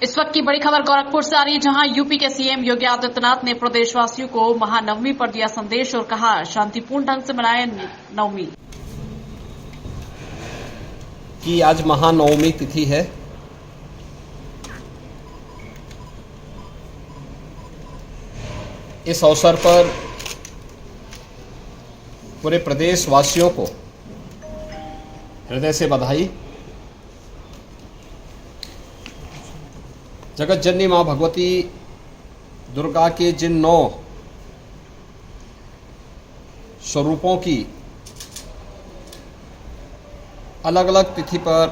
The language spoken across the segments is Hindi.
इस वक्त की बड़ी खबर गोरखपुर से आ रही है, जहां यूपी के सीएम योगी आदित्यनाथ ने प्रदेशवासियों को महानवमी पर दिया संदेश और कहा शांतिपूर्ण ढंग से मनाएं नवमी। कि आज महानवमी तिथि है। इस अवसर पर पूरे प्रदेशवासियों को हृदय से बधाई। जगत जननी मां भगवती दुर्गा के जिन 9 स्वरूपों की अलग अलग तिथि पर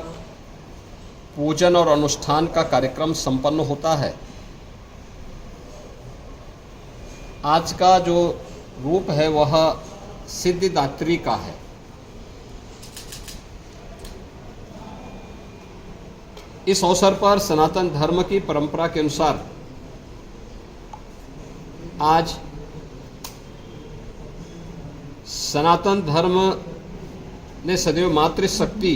पूजन और अनुष्ठान का कार्यक्रम संपन्न होता है, आज का जो रूप है वह सिद्धिदात्री का है। इस अवसर पर सनातन धर्म की परंपरा के अनुसार आज सनातन धर्म ने सदैव मातृशक्ति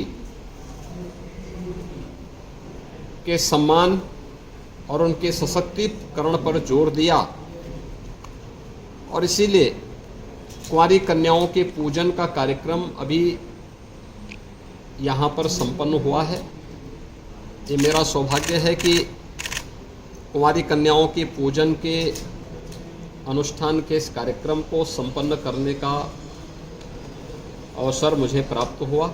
के सम्मान और उनके सशक्तिकरण पर जोर दिया और इसीलिए कुंवारी कन्याओं के पूजन का कार्यक्रम अभी यहाँ पर संपन्न हुआ है। ये मेरा सौभाग्य है कि कुंवारी कन्याओं के पूजन के अनुष्ठान के इस कार्यक्रम को संपन्न करने का अवसर मुझे प्राप्त हुआ।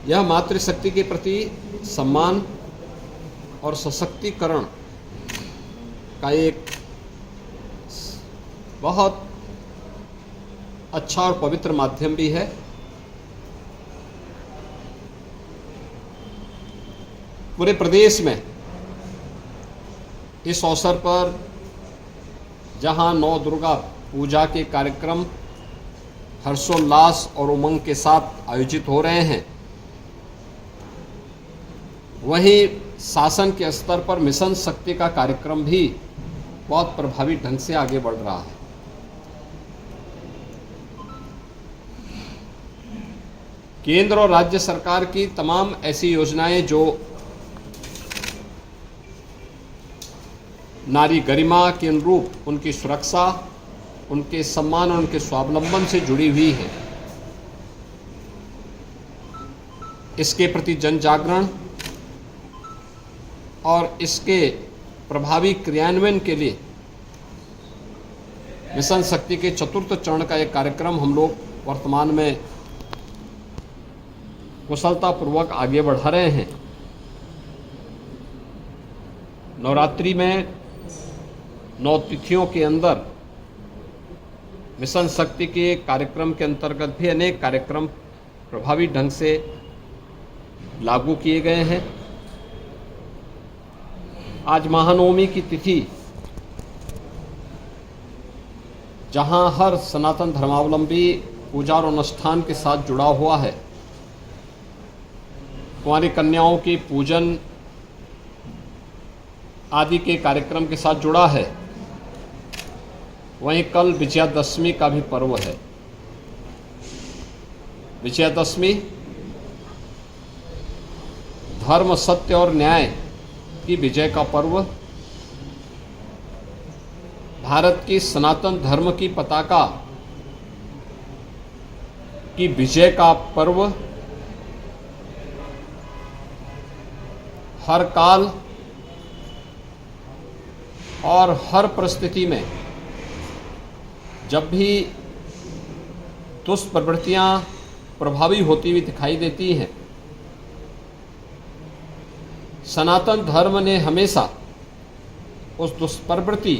यह मातृशक्ति के प्रति सम्मान और सशक्तिकरण का एक बहुत अच्छा और पवित्र माध्यम भी है। पूरे प्रदेश में इस अवसर पर जहां 9 दुर्गा पूजा के कार्यक्रम हर्षोल्लास और उमंग के साथ आयोजित हो रहे हैं, वहीं शासन के स्तर पर मिशन शक्ति का कार्यक्रम भी बहुत प्रभावी ढंग से आगे बढ़ रहा है। केंद्र और राज्य सरकार की तमाम ऐसी योजनाएं जो नारी गरिमा के अनुरूप उनकी सुरक्षा, उनके सम्मान और उनके स्वावलंबन से जुड़ी हुई है, इसके प्रति जन जागरण और इसके प्रभावी क्रियान्वयन के लिए मिशन शक्ति के 4th चरण का एक कार्यक्रम हम लोग वर्तमान में कुशलतापूर्वक आगे बढ़ा रहे हैं। नवरात्रि में 9 तिथियों के अंदर मिशन शक्ति के कार्यक्रम के अंतर्गत भी अनेक कार्यक्रम प्रभावी ढंग से लागू किए गए हैं। आज महानवमी की तिथि, जहां हर सनातन धर्मावलंबी पूजा और अनुष्ठान के साथ जुड़ा हुआ है, कुंवारी कन्याओं की पूजन आदि के कार्यक्रम के साथ जुड़ा है, वहीं कल विजयादशमी का भी पर्व है। विजयादशमी धर्म, सत्य और न्याय की विजय का पर्व, भारत की सनातन धर्म की पताका की विजय का पर्व, हर काल और हर परिस्थिति में जब भी दुष्प्रवृत्तियां प्रभावी होती हुई दिखाई देती हैं, सनातन धर्म ने हमेशा उस दुष्प्रवृत्ति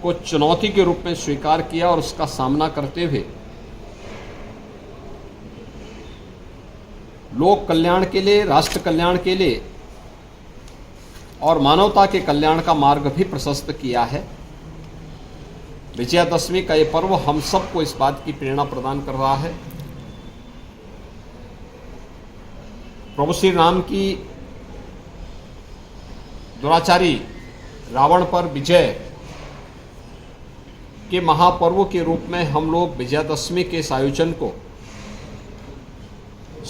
को चुनौती के रूप में स्वीकार किया और उसका सामना करते हुए लोक कल्याण के लिए, राष्ट्र कल्याण के लिए और मानवता के कल्याण का मार्ग भी प्रशस्त किया है। विजयादशमी का ये पर्व हम सबको इस बात की प्रेरणा प्रदान कर रहा है। प्रभु श्री राम की दुराचारी रावण पर विजय के महापर्व के रूप में हम लोग विजयादशमी के इस आयोजन को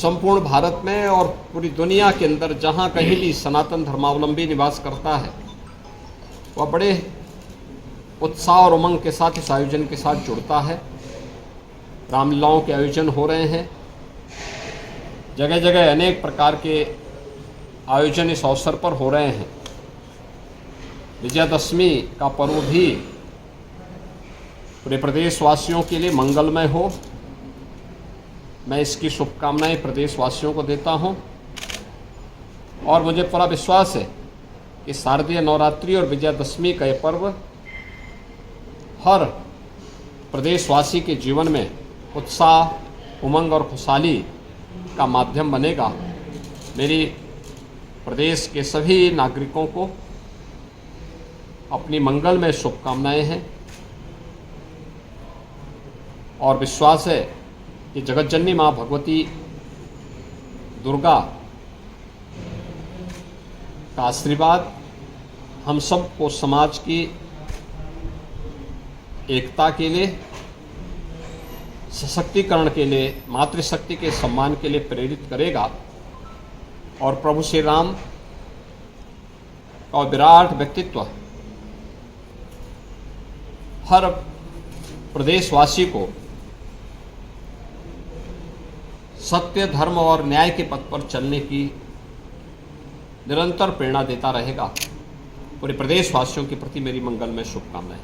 संपूर्ण भारत में और पूरी दुनिया के अंदर जहाँ कहीं भी सनातन धर्मावलंबी निवास करता है, वह बड़े उत्साह और उमंग के साथ इस आयोजन के साथ जुड़ता है। रामलीलाओं के आयोजन हो रहे हैं, जगह जगह अनेक प्रकार के आयोजन इस अवसर पर हो रहे हैं। विजयादशमी का पर्व भी पूरे प्रदेशवासियों के लिए मंगलमय हो, मैं इसकी शुभकामनाएं प्रदेशवासियों को देता हूं। और मुझे पूरा विश्वास है कि शारदीय नवरात्रि और विजयादशमी का यह पर्व हर प्रदेशवासी के जीवन में उत्साह, उमंग और खुशहाली का माध्यम बनेगा। मेरी प्रदेश के सभी नागरिकों को अपनी मंगलमय शुभकामनाएं हैं और विश्वास है कि जगतजननी माँ भगवती दुर्गा का आशीर्वाद हम सबको समाज की एकता के लिए, सशक्तिकरण के लिए, मातृशक्ति के सम्मान के लिए प्रेरित करेगा और प्रभु श्री राम का विराट व्यक्तित्व हर प्रदेशवासी को सत्य, धर्म और न्याय के पथ पर चलने की निरंतर प्रेरणा देता रहेगा। पूरे प्रदेशवासियों के प्रति मेरी मंगलमय शुभकामनाएं।